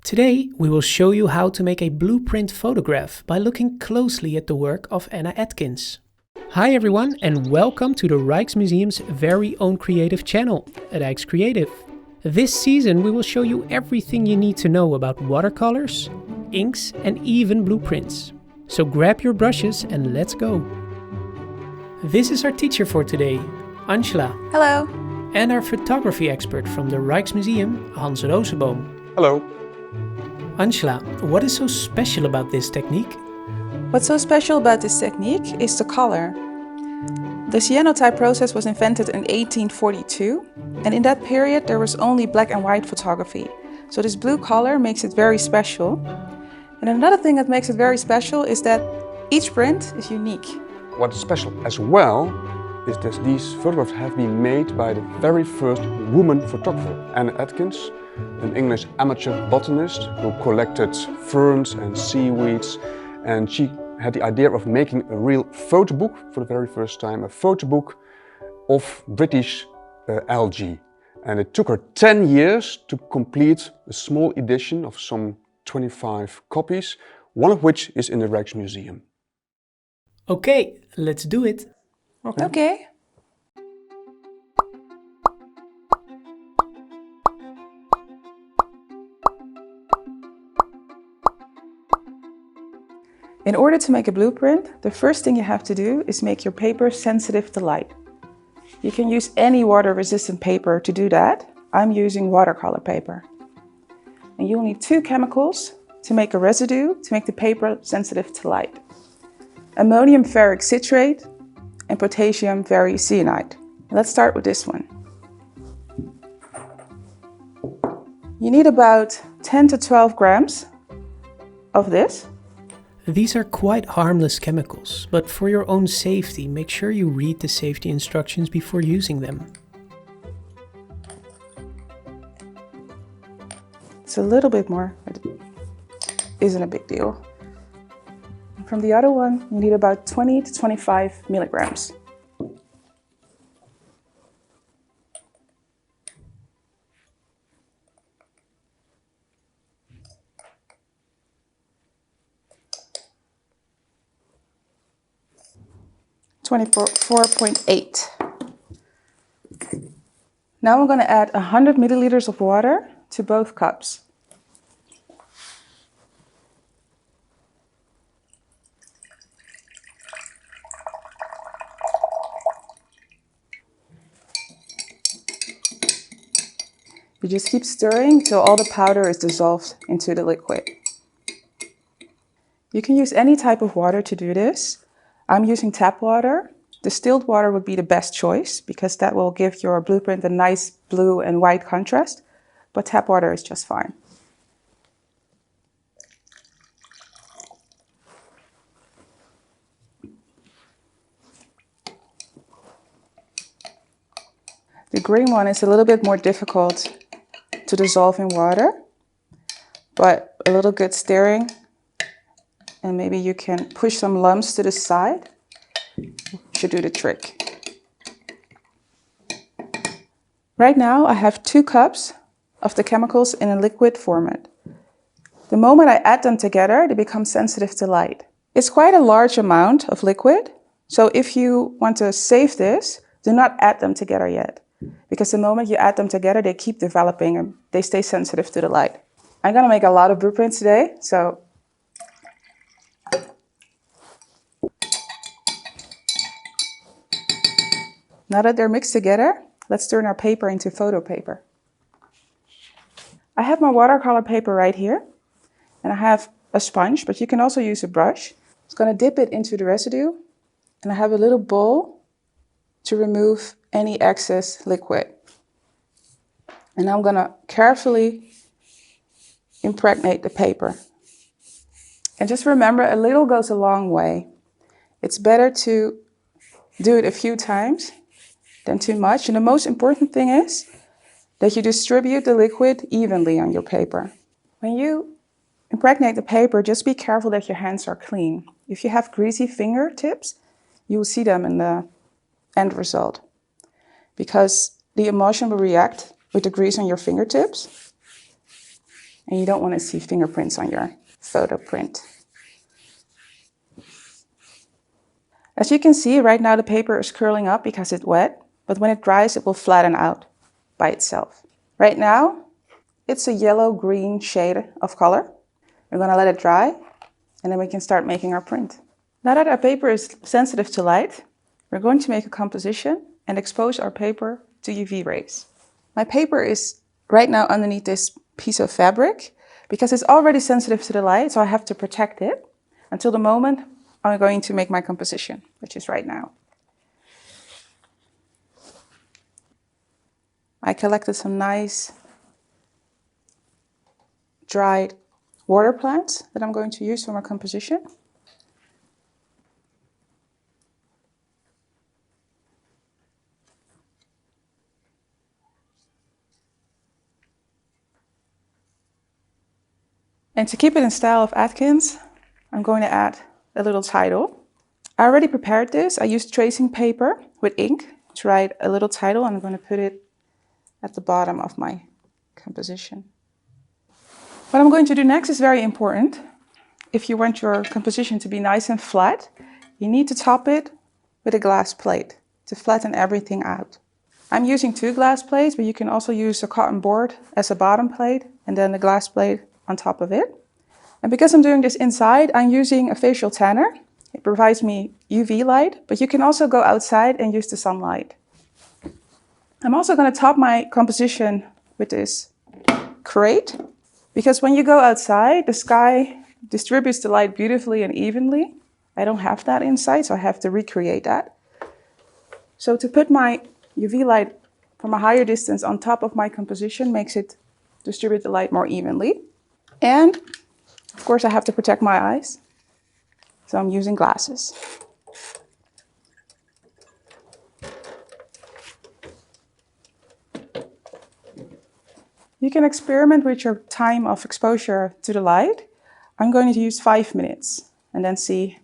Today we will show you how to make a blueprint photograph by looking closely at the work of Anna Atkins. Hi everyone and welcome to the Rijksmuseum's very own creative channel, Rijkscreative. This season we will show you everything you need to know about watercolors, inks and even blueprints. So grab your brushes and let's go. This is our teacher for today, Angela. Hello. And our photography expert from the Rijksmuseum, Hans Rosenboom. Hello. Angela, what is so special about this technique? What's so special about this technique is the color. The cyanotype process was invented in 1842, and in that period there was only black and white photography. So this blue color makes it very special. And another thing that makes it very special is that each print is unique. What is special as well is that these photographs have been made by the very first woman photographer, Anna Atkins, an English amateur botanist who collected ferns and seaweeds, and she had the idea of making a real photo book for the very first time, a photo book of British algae. And it took her 10 years to complete a small edition of some 25 copies, one of which is in the Rijksmuseum. Okay, let's do it. Okay. In order to make a blueprint, the first thing you have to do is make your paper sensitive to light. You can use any water-resistant paper to do that. I'm using watercolor paper. And you'll need two chemicals to make a residue to make the paper sensitive to light. Ammonium ferric citrate and potassium ferricyanide. Let's start with this one. You need about 10 to 12 grams of this. These are quite harmless chemicals, but for your own safety, make sure you read the safety instructions before using them. It's a little bit more, but it isn't a big deal. From the other one, you need about 20 to 25 milligrams. .8. Now I'm going to add 100 milliliters of water to both cups. You just keep stirring till all the powder is dissolved into the liquid. You can use any type of water to do this. I'm using tap water. Distilled water would be the best choice because that will give your blueprint a nice blue and white contrast, but tap water is just fine. The green one is a little bit more difficult to dissolve in water, but a little good stirring and maybe you can push some lumps to the side, should do the trick. Right now I have 2 cups of the chemicals in a liquid format. The moment I add them together, they become sensitive to light. It's quite a large amount of liquid, so if you want to save this, do not add them together yet. Because the moment you add them together, they keep developing and they stay sensitive to the light. I'm going to make a lot of blueprints today, so now that they're mixed together, let's turn our paper into photo paper. I have my watercolor paper right here, and I have a sponge, but you can also use a brush. I'm going to dip it into the residue, and I have a little bowl to remove any excess liquid. And I'm going to carefully impregnate the paper. And just remember, a little goes a long way. It's better to do it a few times than too much. And the most important thing is that you distribute the liquid evenly on your paper. When you impregnate the paper, just be careful that your hands are clean. If you have greasy fingertips, you will see them in the end result, because the emulsion will react with the grease on your fingertips And you don't want to see fingerprints on your photo print. As you can see, right now the paper is curling up because it's wet, but when it dries, it will flatten out by itself. Right now, it's a yellow-green shade of color. We're going to let it dry, and then we can start making our print. Now that our paper is sensitive to light, we're going to make a composition and expose our paper to UV rays. My paper is right now underneath this piece of fabric because it's already sensitive to the light, so I have to protect it until the moment I'm going to make my composition, which is right now. I collected some nice dried water plants that I'm going to use for my composition. And to keep it in style of Atkins, I'm going to add a little title. I already prepared this. I used tracing paper with ink to write a little title, and I'm going to put it at the bottom of my composition. What I'm going to do next is very important. If you want your composition to be nice and flat, you need to top it with a glass plate to flatten everything out. I'm using 2 glass plates, but you can also use a cotton board as a bottom plate and then the glass plate on top of it. And because I'm doing this inside, I'm using a facial tanner. It provides me UV light, but you can also go outside and use the sunlight. I'm also going to top my composition with this crate, because when you go outside, the sky distributes the light beautifully and evenly. I don't have that inside, so I have to recreate that. So to put my UV light from a higher distance on top of my composition makes it distribute the light more evenly. And of course I have to protect my eyes, so I'm using glasses. You can experiment with your time of exposure to the light. I'm going to use 5 minutes and then see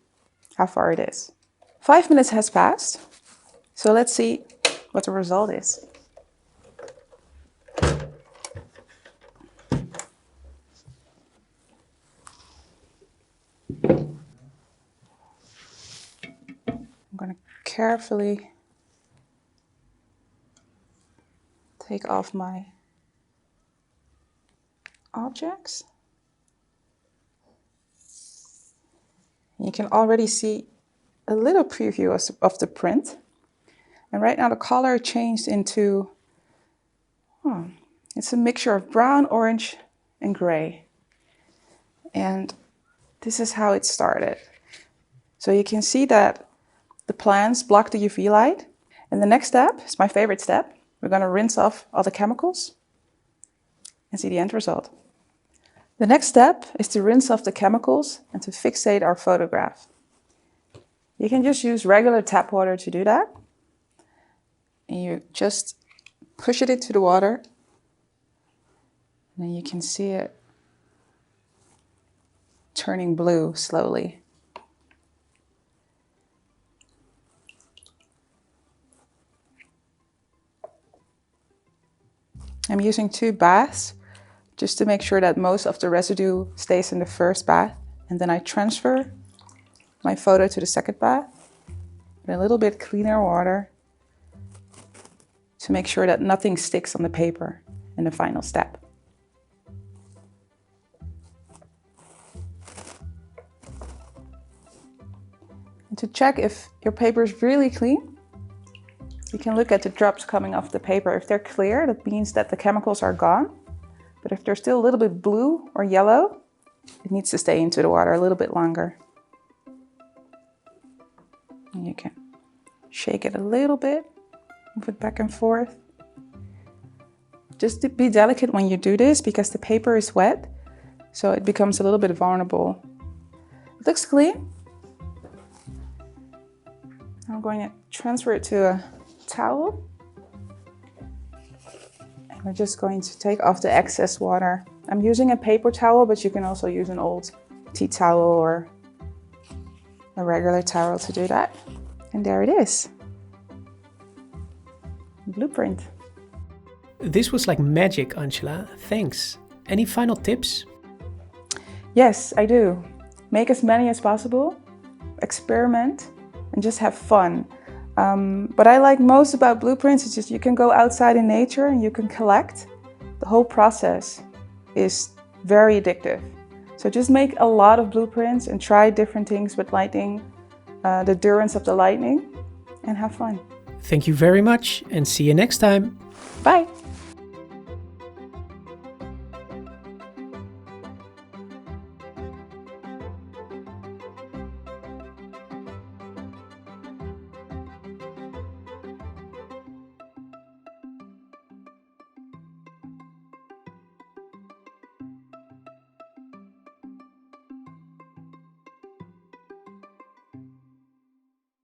how far it is. 5 minutes has passed, so let's see what the result is. I'm going to carefully take off my objects. You can already see a little preview of the print. And right now the color changed into, it's a mixture of brown, orange, and gray. And this is how it started. So you can see that the plants block the UV light. And the next step is my favorite step. We're going to rinse off all the chemicals and see the end result. The next step is to rinse off the chemicals and to fixate our photograph. You can just use regular tap water to do that. And you just push it into the water. And then you can see it turning blue slowly. I'm using 2 baths just to make sure that most of the residue stays in the first bath. And then I transfer my photo to the second bath with a little bit cleaner water to make sure that nothing sticks on the paper in the final step. And to check if your paper is really clean, you can look at the drops coming off the paper. If they're clear, that means that the chemicals are gone. But if they're still a little bit blue or yellow, it needs to stay into the water a little bit longer. And you can shake it a little bit, move it back and forth. Just to be delicate when you do this because the paper is wet, so it becomes a little bit vulnerable. It looks clean. I'm going to transfer it to a towel. And we're just going to take off the excess water. I'm using a paper towel, but you can also use an old tea towel or a regular towel to do that. And there it is. Blueprint. This was like magic, Angela. Thanks. any final tips? Yes, I do. Make as many as possible, experiment, and just have fun. What I like most about blueprints is just you can go outside in nature and you can collect. The whole process is very addictive. So just make a lot of blueprints and try different things with lighting, the durance of the lighting, and have fun. Thank you very much and see you next time. Bye!